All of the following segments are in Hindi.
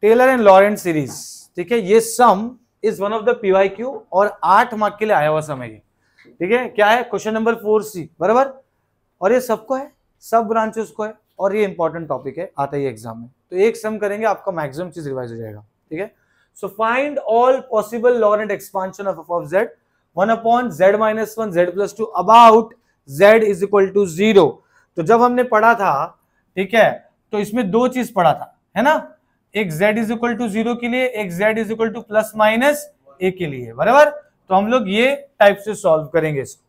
टेलर एंड लॉरेंट्ज सीरीज, ठीक है, ये सम is one of the PYQ और 8 मार्क के लिए आया हुआ सम है ये, ठीक है। क्या है? क्वेश्चन नंबर 4C, बराबर। और ये सबको है, सब ब्रांचेस को है, और ये इंपॉर्टेंट टॉपिक है, आता है एग्जाम में। तो एक सम करेंगे, आपका मैक्सिमम चीज रिवाइज हो जाएगा, ठीक है। So find all possible Laurent expansion of z 1 upon z minus 1 z plus 2 about z is equal to 0। तो जब हमने पढ़ा था, ठीक है, तो इसमें दो चीज पढ़ा था, है ना, एक z इज इक्वल टू 0 के लिए, एक z is equal two plus minus a के लिए, बराबर। तो हम लोग ये टाइप से सॉल्व करेंगे इसको।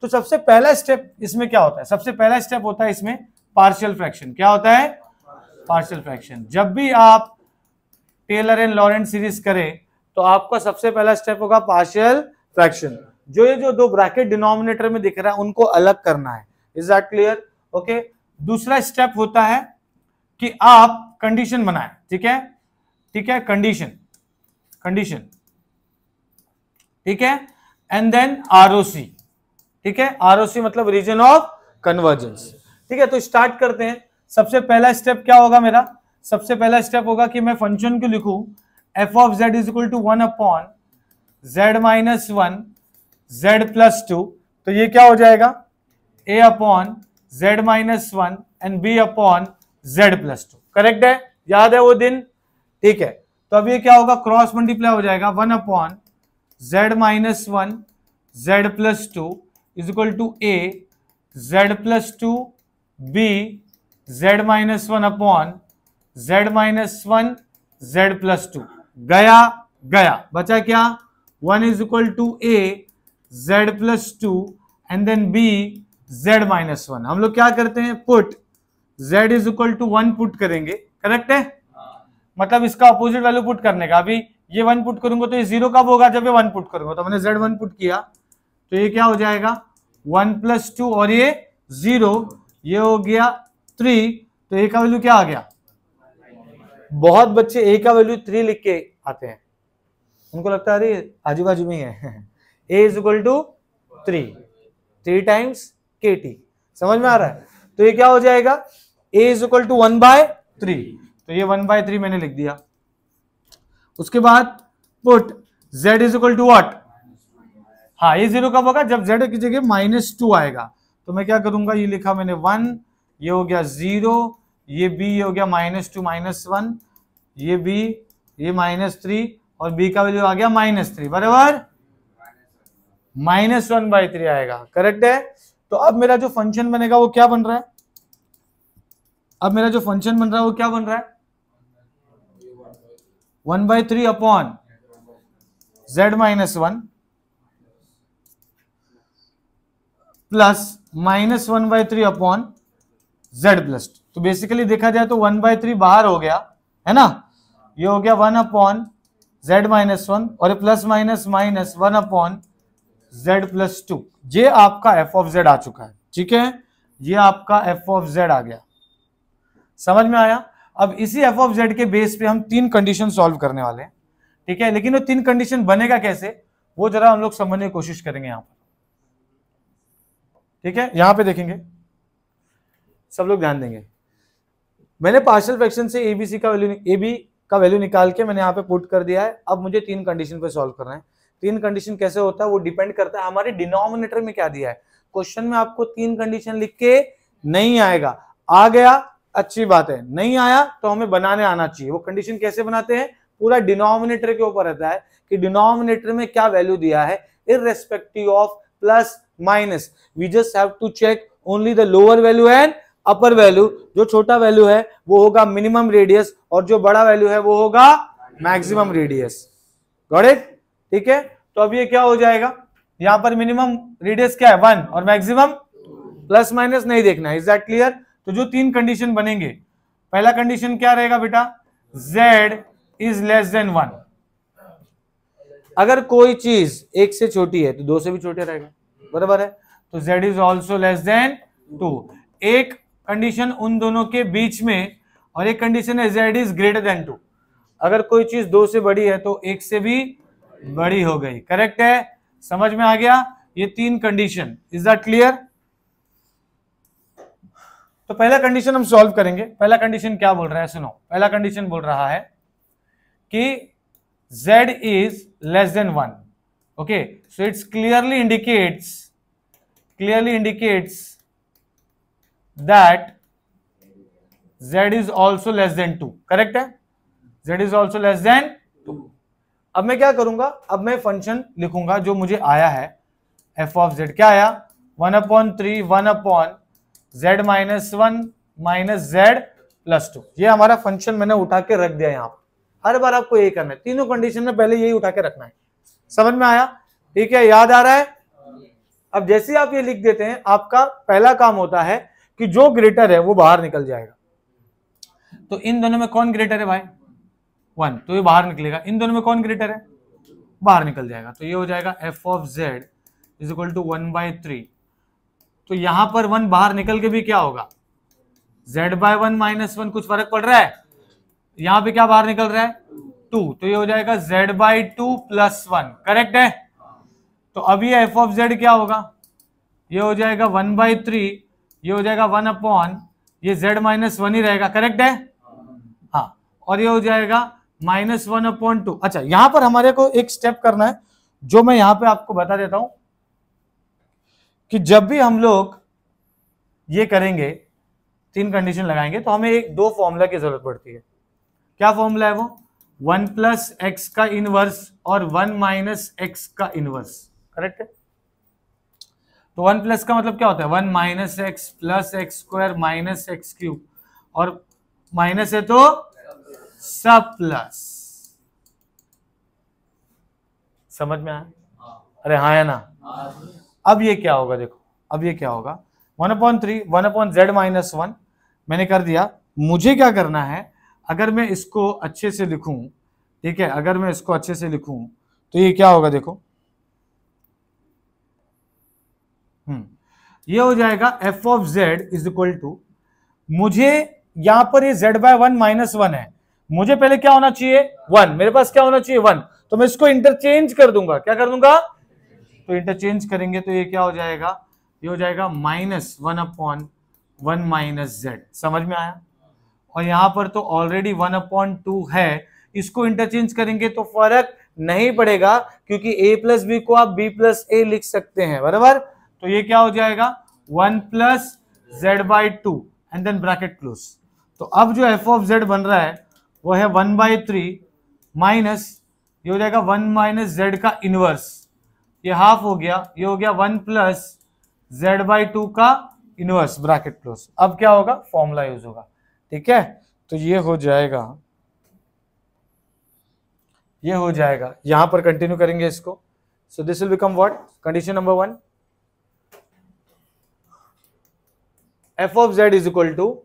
तो सबसे पहला स्टेप इसमें क्या होता है? सबसे पहला स्टेप होता है इसमें पार्शियल फ्रैक्शन। क्या होता है? Partial fraction. जब भी आप टेलर एंड लॉरेंट सीरीज करें तो आपका सबसे पहला स्टेप होगा पार्शियल फ्रैक्शन। जो ये जो दो ब्रैकेट डिनोमिनेटर में दिख रहा है उनको अलग करना है। Is that clear? ओके। दूसरा स्टेप होता है कि आप कंडीशन बनाएं, ठीक है, ठीक है, कंडीशन, कंडीशन, ठीक है, एंड देन ROC, ठीक है, ROC मतलब रीजन ऑफ कन्वर्जेंस, ठीक है। तो स्टार्ट करते हैं। सबसे पहला स्टेप क्या होगा मेरा? सबसे पहला स्टेप होगा कि मैं फंक्शन को लिखूं f of z is equal to 1 upon z minus 1 z plus 2। तो ये क्या हो जाएगा? a upon z minus 1 and b upon z plus 2। Correct है? याद है वो दिन? ठीक है। तो अब ये क्या होगा? क्रॉस मल्टीप्लाई हो जाएगा 1 upon z minus 1 z plus 2 is equal to a z plus 2 b z minus 1 upon z minus 1 z plus 2। गया गया, बचा क्या? 1 is equal to a z plus 2 and then b z minus 1। हम लोग क्या करते हैं? Put z is equal to 1 put करेंगे। करेक्ट है? मतलब इसका अपोजिट वैल्यू पुट करने का। अभी ये 1 पुट करूंगा तो ये 0 कब होगा? जब ये 1 पुट करूंगा। तो मैंने z 1 पुट किया तो ये क्या हो जाएगा? 1 प्लस 2 और ये 0, ये हो गया 3। तो a का वैल्यू क्या आ गया? बहुत बच्चे a का वैल्यू 3 लिख के आते हैं, उनको लगता है अरे आजू बाजू में ही है। a is equal to 3 times kt। समझ में आ रहा है? तो ये क्या हो जाएगा? a is equal to 1/3। तो ये 1/3 मैंने लिख दिया। उसके बाद put z is equal to what? हाँ, ये 0 कब होगा? जब z की जगह -2 आएगा। तो मैं क्या करूंगा? ये लिखा मैंने 1, ये हो गया 0, ये b हो गया -2 -1, ये b, ये -3 और b का वैल्यू आ गया -3, बराबर -1/3 आएगा। करेक्ट है? तो अब मेरा जो फंक्शन बनेगा वो क्या बन रहा है? अब मेरा जो फंक्शन बन रहा है वो क्या बन रहा है? 1/3 upon z minus 1 plus -1/3 upon z plus 2। तो बेसिकली देखा जाए तो 1/3 बाहर हो गया, है ना, ये हो गया 1 अपॉन z माइनस 1 और plus minus minus 1 upon z plus 2। ये आपका f ऑफ z आ चुका है, ठीक है, ये आपका f ऑफ z आ गया। समझ में आया? अब इसी f ऑफ z के बेस पे हम 3 कंडीशन सॉल्व करने वाले हैं, ठीक है। लेकिन वो 3 कंडीशन बनेगा कैसे वो जरा हम लोग समझने की कोशिश करेंगे यहां पर, ठीक है। यहां पे देखेंगे, सब लोग ध्यान देंगे। मैंने पार्शियल फ्रैक्शन से ab का वैल्यू निकाल के मैंने यहाँ पे पुट कर दिया है। अब मुझे 3 कंडीशन पे सॉल्व करना है। 3 कंडीशन कैसे होता है वो डिपेंड करता है हमारे डिनोमिनेटर में क्या दिया है। क्वेश्चन में आपको 3 कंडीशन लिख के नहीं आएगा, आ गया अच्छी बात है, नहीं आया तो हमें बनाने आना चाहिए। वो कंडीशन कैसे बनाते हैं? पूरा डिनोमिनेटर के ऊपर रहता है कि डिनोमिनेटर में क्या वैल्यू दिया है, irrespective of plus minus. We just have to check only the lower value and upper value. जो छोटा वैल्यू है वो होगा मिनिमम रेडियस और जो बड़ा वैल्यू है वो होगा मैक्सिमम रेडियस। Got it? ठीक है। तो अब ये क्या हो जाएगा? यहां पर मिनिमम रेडियस क्या है? 1 और मैक्सिमम प्लस माइनस नहीं देखना है। Is that clear? तो जो 3 कंडीशन बनेंगे, पहला कंडीशन क्या रहेगा बेटा? z is less than 1। अगर कोई चीज 1 से छोटी है तो 2 से भी छोटा रहेगा, बराबर है। तो z is also less than 2। एक कंडीशन उन दोनों के बीच में और एक कंडीशन है z इज ग्रेटर देन 2। अगर कोई चीज 2 से बड़ी है तो 1 से भी बड़ी हो गई। करेक्ट है? समझ में आ गया? ये 3 कंडीशन। Is that clear? तो पहला कंडीशन हम सॉल्व करेंगे। पहला कंडीशन क्या बोल रहा है? सुनो, पहला कंडीशन बोल रहा है कि z is less than 1. Okay, so it's clearly indicates that z is also less than 2. Correct है, z is also less than 2. अब मैं क्या करूंगा, अब मैं फंक्शन लिखूंगा जो मुझे आया है f of z. क्या आया, 1/3 1/z minus 1 minus z plus 2. ये हमारा फंक्शन मैंने उठा के रख दिया यहाँ पर. हर बार आपको यही करना है, तीनों कंडीशन में पहले यही उठा के रखना है. समझ में आया? ठीक है, याद आ रहा है? अब जैसे ही आप ये लिख देते हैं, आपका पहला काम होता है कि जो ग्रेटर है वो बाहर निकल जाएगा. तो इन दोनों में कौन ग्रेटर है भाई? 1, तो ये बाहर निकलेगा. इन दोनों में कौन ग्रेटर है? बाहर निकल जाएगा. तो ये हो जाएगा f of z is equal to 1/3. तो यहां पर 1 बाहर निकल के भी क्या होगा, z/1 माइनस 1. कुछ फर्क पड़ रहा है? यहां पे क्या बाहर निकल रहा है, 2. तो ये हो जाएगा z/2 प्लस 1. करेक्ट है? तो अब ये f ऑफ z क्या होगा, ये हो जाएगा 1/3, ये हो जाएगा 1/, ये z माइनस 1 ही रहेगा. करेक्ट है? हाँ. और ये हो जाएगा -1/2. अच्छा, यहां पर हमारे को एक स्टेप करना है जो मैं यहां पे आपको बता देता हूं कि जब भी हम लोग ये करेंगे, 3 कंडीशन लगाएंगे, तो हमें एक 2 फॉर्मूला की जरूरत पड़ती है. क्या फॉर्मूला है वो? 1 प्लस एक्स का इनवर्स और 1 माइनस एक्स का इनवर्स. करेक्ट है? तो 1 प्लस का मतलब क्या होता है, 1 minus x plus x square minus x cube, और माइनस है तो सब प्लस. समझ में आया? अरे हाँ है ना? अब ये क्या होगा, देखो अब ये क्या होगा, 1/3 1/z माइनस 1 मैंने कर दिया. मुझे क्या करना है, अगर मैं इसको अच्छे से लिखूं, ठीक है, अगर मैं इसको अच्छे से लिखूं तो ये क्या होगा, देखो ये हो जाएगा f of z is equal to, मुझे यहां पर ये z/1 माइनस 1 है, मुझे पहले क्या होना चाहिए, 1. मेरे पास क्या होना चाहिए, 1. तो मैं इसको इंटरचेंज कर दूंगा. क्या कर दूंगा? तो इंटरचेंज करेंगे तो ये क्या हो जाएगा, ये हो जाएगा -1/1 माइनस z. समझ में आया? और यहां पर तो ऑलरेडी 1/2 है, इसको इंटरचेंज करेंगे तो फर्क नहीं पड़ेगा, क्योंकि a प्लस बी को आप b प्लस ए लिख सकते हैं. बराबर? तो ये क्या हो जाएगा, 1 plus z/2 and then bracket close. तो अब जो f ऑफ z बन रहा है वो है 1/3 माइनस, ये हो जाएगा 1 माइनस z का इनवर्स, ये हाफ हो गया, ये हो गया 1 प्लस z/2 का इनवर्स, ब्रैकेट क्लोज. अब क्या होगा, फॉर्मूला यूज होगा. ठीक है? तो ये हो जाएगा, ये हो जाएगा. यहां पर कंटिन्यू करेंगे इसको. So this will become what, condition number 1, f of z is equal to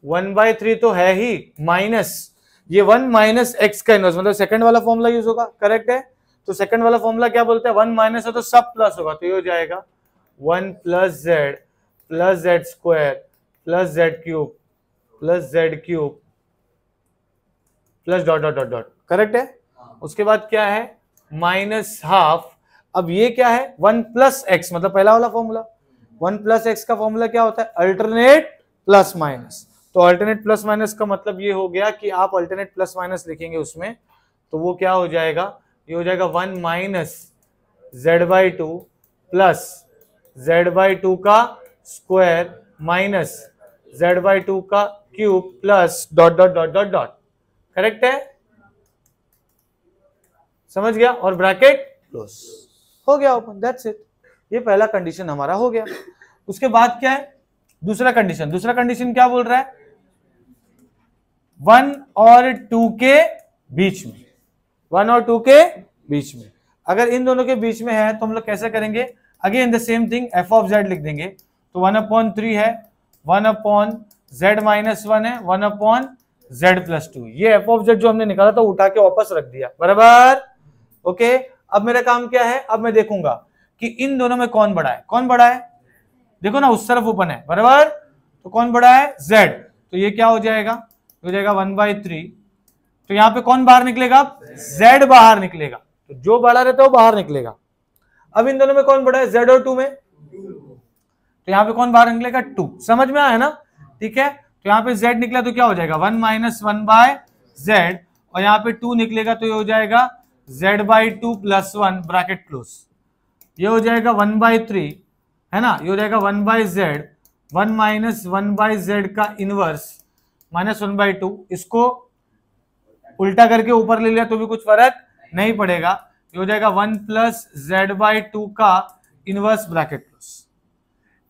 1/3 तो है ही, माइनस ये 1 माइनस एक्स का इनवर्स, मतलब सेकंड वाला फॉर्मूला यूज होगा. करेक्ट है? तो सेकंड वाला फॉर्मूला क्या बोलते हैं, 1 माइनस है तो सब प्लस होगा. तो ये हो जाएगा 1 plus z square plus z cube plus dot dot dot dot. Correct है? उसके बाद क्या है, माइनस हाफ. अब ये क्या है, 1 प्लस एक्स, मतलब पहला वाला फॉर्मूला. 1 प्लस एक्स का फॉर्मूला क्या होता है, अल्टरनेट प्लस माइनस. तो अल्टरनेट प्लस माइनस का मतलब ये हो गया कि आप अल्टरनेट प्लस माइनस लिखेंगे उसमें, तो वो क्या हो जाएगा, ये हो जाएगा 1 माइनस z/2 प्लस z/2 का स्क्वायर माइनस z/2 का cube plus dot dot dot dot dot. Correct है? समझ गया? और ब्रैकेट क्लोज हो गया ओपन. That's it. ये पहला कंडीशन हमारा हो गया. उसके बाद क्या है, दूसरा कंडीशन. दूसरा कंडीशन क्या बोल रहा है, 1 और 2 के बीच में, 1 और 2 के बीच में. अगर इन दोनों के बीच में है तो हम लोग कैसे करेंगे, again the same thing, f of z लिख देंगे. तो 1/3 है, 1/z माइनस 1 है, 1/z प्लस 2. ये f ऑफ z जो हमने निकाला था उठा के वापस रख दिया. बराबर? ओके. अब मेरा काम क्या है, अब मैं देखूंगा कि इन दोनों में कौन बड़ा है. कौन बड़ा है, देखो ना उस तरफ ओपन है. बराबर? तो कौन बड़ा है, z. तो ये क्या हो जाएगा, हो जाएगा 1/3. तो यहां पे कौन बाहर निकलेगा, z बाहर निकलेगा. तो जो बड़ा रहता है वो बाहर निकलेगा. अब इन दोनों में कौन बड़ा है, z और 2 में. तो यहां पे कौन बाहर निकलेगा, 2. समझ में आया ना? ठीक है. तो यहां पे z निकला तो क्या हो जाएगा, 1 माइनस 1/z, और यहाँ पे 2 निकलेगा तो ये हो जाएगा z/2 + 1 ब्रैकेट क्लोज। ये हो जाएगा 1/3 है ना, ये हो जाएगा 1/z, 1 माइनस 1/z का इनवर्स माइनस 1/2। इसको उल्टा करके ऊपर ले लिया तो भी कुछ फर्क नहीं पड़ेगा। ये हो जाएगा 1 + z/2 का इनवर्स ब्रैकेट क्लोज।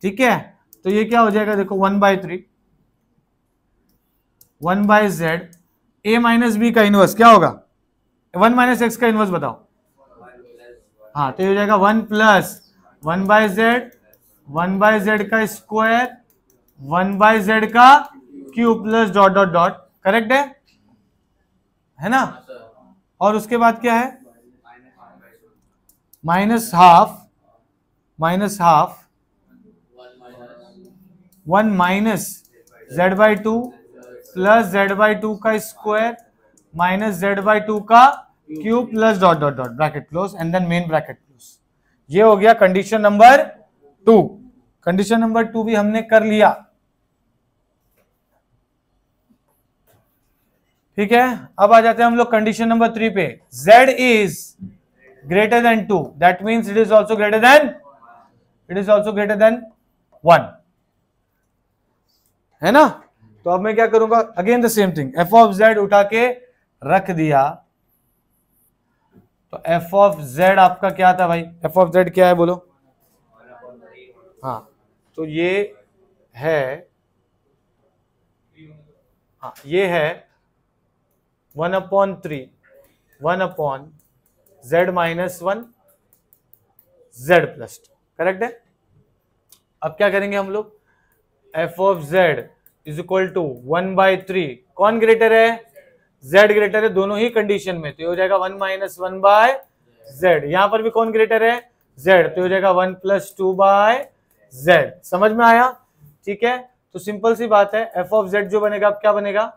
ठीक है, तो ये क्या हो जाएगा देखो 1/3 1/z, a माइनस बी का इनवर्स क्या होगा, 1 माइनस x का इनवर्स बताओ। हाँ, तो ये हो जाएगा 1 + 1/z, 1/z का स्क्वायर, 1/z का cube plus dot dot dot. Correct है ना। और उसके बाद क्या है, -12 1 माइनस z/2 प्लस z/2 का स्क्वायर माइनस z/2 का cube plus dot dot dot bracket close and then main bracket close. ये हो गया कंडीशन नंबर 2। कंडीशन नंबर 2 भी हमने कर लिया। ठीक है, अब आ जाते हैं हम लोग कंडीशन नंबर 3 पे। z is greater than 2, that means it is also greater than 1 है ना। तो अब मैं क्या करूंगा, again the same thing, f of z उठा के रख दिया। तो f ऑफ z आपका क्या था भाई, f ऑफ z क्या है बोलो। हाँ, तो ये है, हाँ ये है 1/3 1/z minus 1 z plus 2। Correct है। अब क्या करेंगे हम लोग, f of z is equal to 1/3, कौन ग्रेटर है, z ग्रेटर है दोनों ही कंडीशन में, तो ये हो जाएगा 1 माइनस 1/z। यहां पर भी कौन ग्रेटर है, z, तो हो जाएगा 1 + 2/z। समझ में आया। ठीक है, तो सिंपल सी बात है, f ऑफ z जो बनेगा अब क्या बनेगा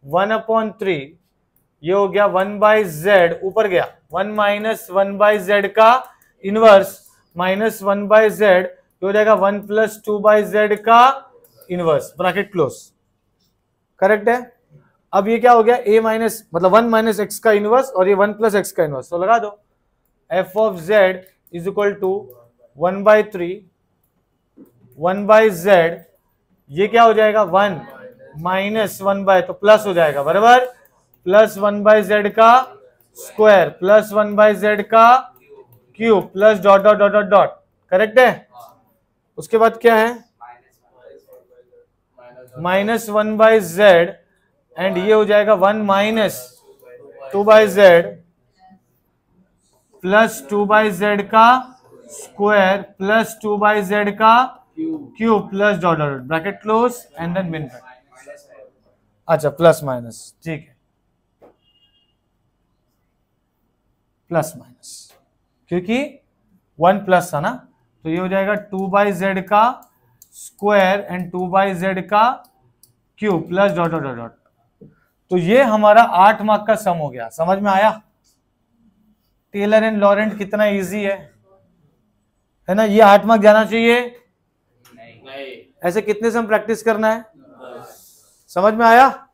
1/3, ये हो गया 1/z, ऊपर गया 1 माइनस 1/z का इनवर्स माइनस 1/z, ये हो जाएगा 1 + 2/z का इनवर्स ब्रैकेट क्लोज। करेक्ट है। अब ये क्या हो गया, a माइनस मतलब 1 माइनस x का इनवर्स और ये 1 + x का इनवर्स, तो लगा दो f of z is equal to 1/3 1/z, ये क्या हो जाएगा 1 माइनस 1/, तो प्लस हो जाएगा बराबर, प्लस 1/z का स्क्वायर प्लस 1/z का cube plus dot dot dot dot dot. Correct है। उसके बाद क्या है -1/z एंड ये हो जाएगा 1 माइनस 2/z प्लस 2/z का स्क्वायर प्लस 2/z का cube plus dot dot bracket close and then main bracket. अच्छा, प्लस माइनस, ठीक है, प्लस माइनस, क्योंकि 1 प्लस था ना, तो ये हो जाएगा 2/z का स्क्वायर एंड 2/z का cube plus dot dot dot. तो ये हमारा 8 मार्क का सम हो गया। समझ में आया। टेलर एंड लॉरेंट कितना इजी है ना। ये 8 मार्क जाना चाहिए नहीं। ऐसे कितने सम प्रैक्टिस करना है, समझ में आया।